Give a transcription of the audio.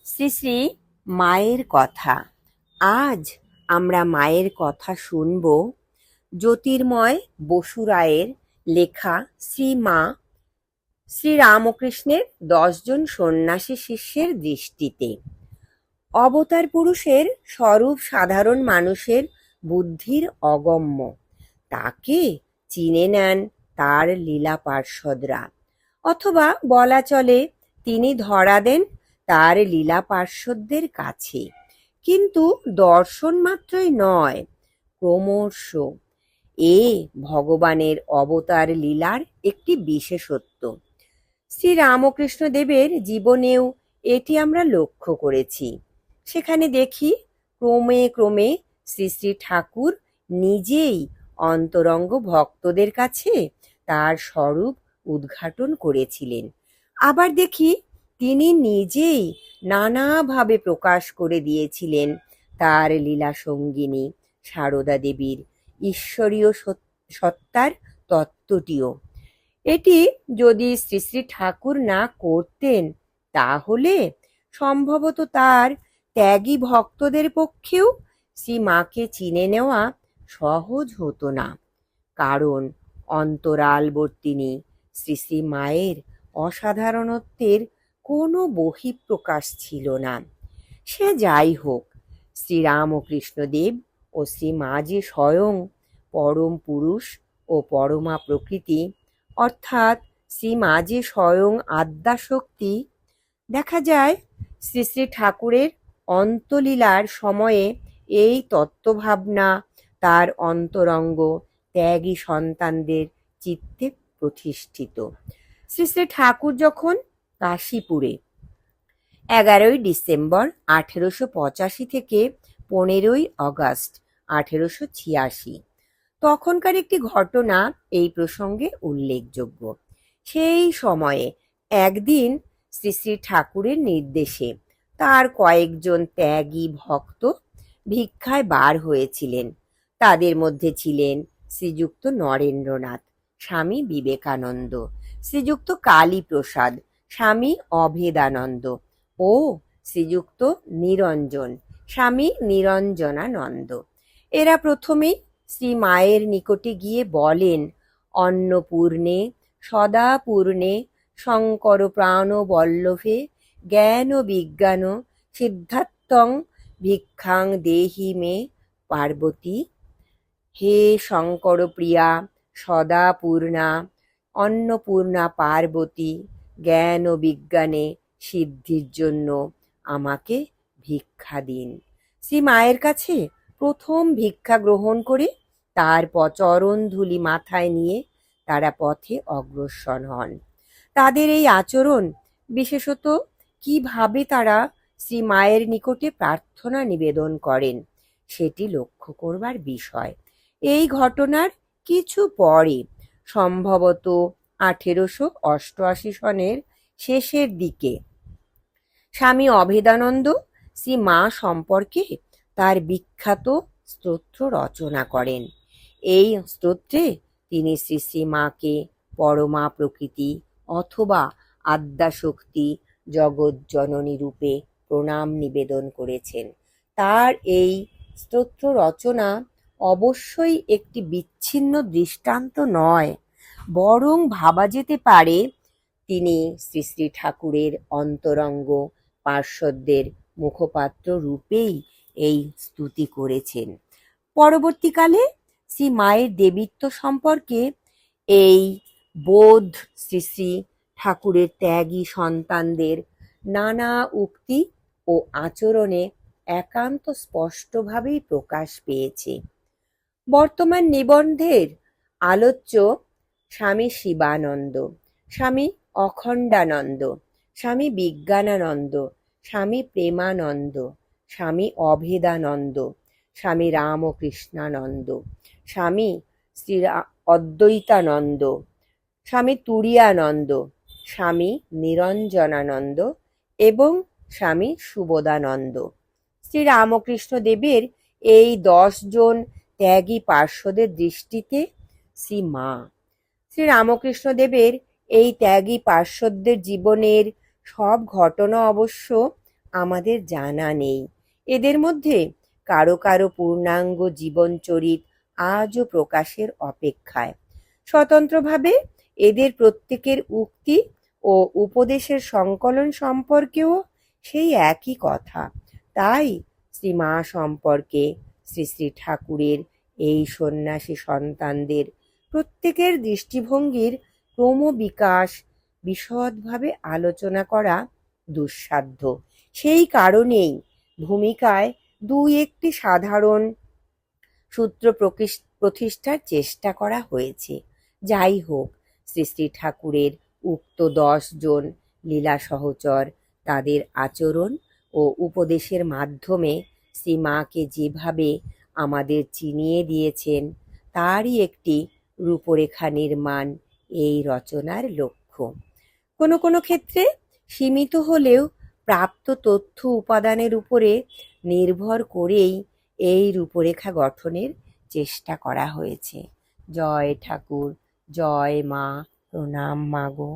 শ্রী শ্রী মায়ের কথা। আজ আমরা মায়ের কথা শুনব জ্যোতির্ময় বসু রায়ের লেখা শ্রীমা শ্রীরামকৃষ্ণের 10 জন সন্ন্যাসী শিষ্যের দৃষ্টিতে। অবতার পুরুষের স্বরূপ সাধারণ মানুষের বুদ্ধির অগম্য, তাকে চিনে নেন তার লীলা পার্ষদরা, অথবা বলা চলে তিনি ধরা দেন তার লীলা পার্ষদদের কাছে। কিন্তু দর্শন মাত্রই নয়, ক্রমশ এ ভগবানের অবতার লীলার একটি বিশেষত্ব। শ্রীরামকৃষ্ণ দেবের জীবনেও এটি আমরা লক্ষ্য করেছি। সেখানে দেখি ক্রমে ক্রমে শ্রী শ্রী ঠাকুর নিজেই অন্তরঙ্গ ভক্তদের কাছে তার স্বরূপ উদ্ঘাটন করেছিলেন। আবার দেখি তিনি নিজেই নানাভাবে প্রকাশ করে দিয়েছিলেন তার লীলা সঙ্গিনী সারদা দেবীর ঈশ্বরীয় সত্তার তত্ত্বটিও। এটি যদি শ্রী শ্রী ঠাকুর না করতেন, তাহলে সম্ভবত তার ত্যাগী ভক্তদের পক্ষেও শ্রী মাকে চিনে নেওয়া সহজ হতো না। কারণ অন্তরালবর্তিনী শ্রী শ্রী মায়ের অসাধারণত্বের কোনো বহিঃপ্রকাশ ছিল না। সে যাই হোক, শ্রীরামকৃষ্ণদেব ও শ্রী মা যে স্বয়ং পরম পুরুষ ও পরমা প্রকৃতি, অর্থাৎ শ্রী মা যে স্বয়ং আদ্যাশক্তি, দেখা যায় শ্রী শ্রী ঠাকুরের অন্তলীলার সময়ে এই তত্ত্বভাবনা তার অন্তরঙ্গ ত্যাগী সন্তানদের চিত্তে প্রতিষ্ঠিত। শ্রী শ্রী ঠাকুর যখন কাশীপুরে 11ই ডিসেম্বর 1885 থেকে 15ই আগস্ট 1886, তখনকার একটি ঘটনা এই প্রসঙ্গে উল্লেখযোগ্য। সেই সময়ে একদিন শ্রী শ্রী ঠাকুরের নির্দেশে তার কয়েকজন ত্যাগী ভক্ত ভিক্ষায় বার হয়েছিলেন। তাদের মধ্যে ছিলেন শ্রীযুক্ত নরেন্দ্রনাথ, স্বামী বিবেকানন্দ, শ্রীযুক্ত কালীপ্রসাদ, স্বামী অভেদানন্দ ও শ্রীযুক্ত নিরঞ্জন, স্বামী নিরঞ্জনানন্দ। এরা প্রথমেই শ্রী মায়ের নিকটে গিয়ে বলেন, অন্নপূর্ণে সদাপূর্ণে শঙ্কর প্রাণ বল্লভে জ্ঞান বিজ্ঞান সিদ্ধার্থং ভিক্ষাং দেহি মে পার্বতী। হে শঙ্কর প্রিয়া সদাপূর্ণা অন্নপূর্ণা পার্বতী, জ্ঞান ও বিজ্ঞানে সিদ্ধির জন্য আমাকে ভিক্ষা দিন। শ্রী মায়ের কাছে প্রথম ভিক্ষা গ্রহণ করে তারপর চরণ ধুলি মাথায় নিয়ে তারা পথে অগ্রসর হন। তাদের এই আচরণ, বিশেষত কিভাবে তারা শ্রী মায়ের নিকটে প্রার্থনা নিবেদন করেন, সেটি লক্ষ্য করবার বিষয়। এই ঘটনার কিছু পরে, সম্ভবত 1888 সনের শেষের দিকে, স্বামী অভেদানন্দ শ্রী মা সম্পর্কে তার বিখ্যাত স্তোত্র রচনা করেন। এই স্তোত্রে তিনি শ্রী শ্রী মাকে পরমা প্রকৃতি অথবা আদ্যাশক্তি জগজ্জননী রূপে প্রণাম নিবেদন করেছেন। তার এই স্তোত্র রচনা অবশ্যই একটি বিচ্ছিন্ন দৃষ্টান্ত নয়, বরং ভাবা যেতে পারে তিনি শ্রী শ্রী ঠাকুরের অন্তরঙ্গ পার্শ্বদের মুখপাত্র রূপেই এই স্তুতি করেছেন। পরবর্তীকালে শ্রী মায়ের দেবীত্ব সম্পর্কে এই বোধ শ্রী শ্রী ঠাকুরের ত্যাগী সন্তানদের নানা উক্তি ও আচরণে একান্ত স্পষ্টভাবেই প্রকাশ পেয়েছে। বর্তমান নিবন্ধের আলোচ্য স্বামী শিবানন্দ, স্বামী অখণ্ডানন্দ, স্বামী বিজ্ঞানানন্দ, স্বামী প্রেমানন্দ, স্বামী অভেদানন্দ, স্বামী রামকৃষ্ণানন্দ, স্বামী শ্রী অদ্বৈতানন্দ, স্বামী তুরীয়ানন্দ, স্বামী নিরঞ্জনানন্দ এবং স্বামী সুবোধানন্দ। শ্রীরামকৃষ্ণ দেবের এই 10 জন ত্যাগী পার্শ্বদের দৃষ্টিতে শ্রী মা, শ্রীরামকৃষ্ণ দেবের এই ত্যাগী পার্শ্বদের জীবনের সব ঘটনা অবশ্য আমাদের জানা নেই। এদের মধ্যে কারো কারো পূর্ণাঙ্গ জীবনচরিত আজও প্রকাশের অপেক্ষায়। স্বতন্ত্রভাবে এদের প্রত্যেকের উক্তি ও উপদেশের সংকলন সম্পর্কেও সেই একই কথা। তাই শ্রীমা সম্পর্কে শ্রী শ্রী ঠাকুরের এই সন্ন্যাসী সন্তানদের প্রত্যেকের দৃষ্টিভঙ্গির ক্রমবিকাশ বিশদভাবে আলোচনা করা দুঃসাধ্য। সেই কারণেই ভূমিকায় দুই একটি সাধারণ সূত্র প্রতিষ্ঠার চেষ্টা করা হয়েছে। যাই হোক, শ্রী শ্রী ঠাকুরের উক্ত 10 জন লীলা সহচর তাদের আচরণ ও উপদেশের মাধ্যমে শ্রীমাকে যেভাবে আমাদের চিনিয়ে দিয়েছেন, তারই একটি রূপরেখা নির্মাণ এই রচনার লক্ষ্য। কোনো কোনো ক্ষেত্রে সীমিত হলেও প্রাপ্ত তথ্য উপাদানের উপরে নির্ভর করেই এই রূপরেখা গঠনের চেষ্টা করা হয়েছে। জয় ঠাকুর, জয় মা, প্রণাম মাগো।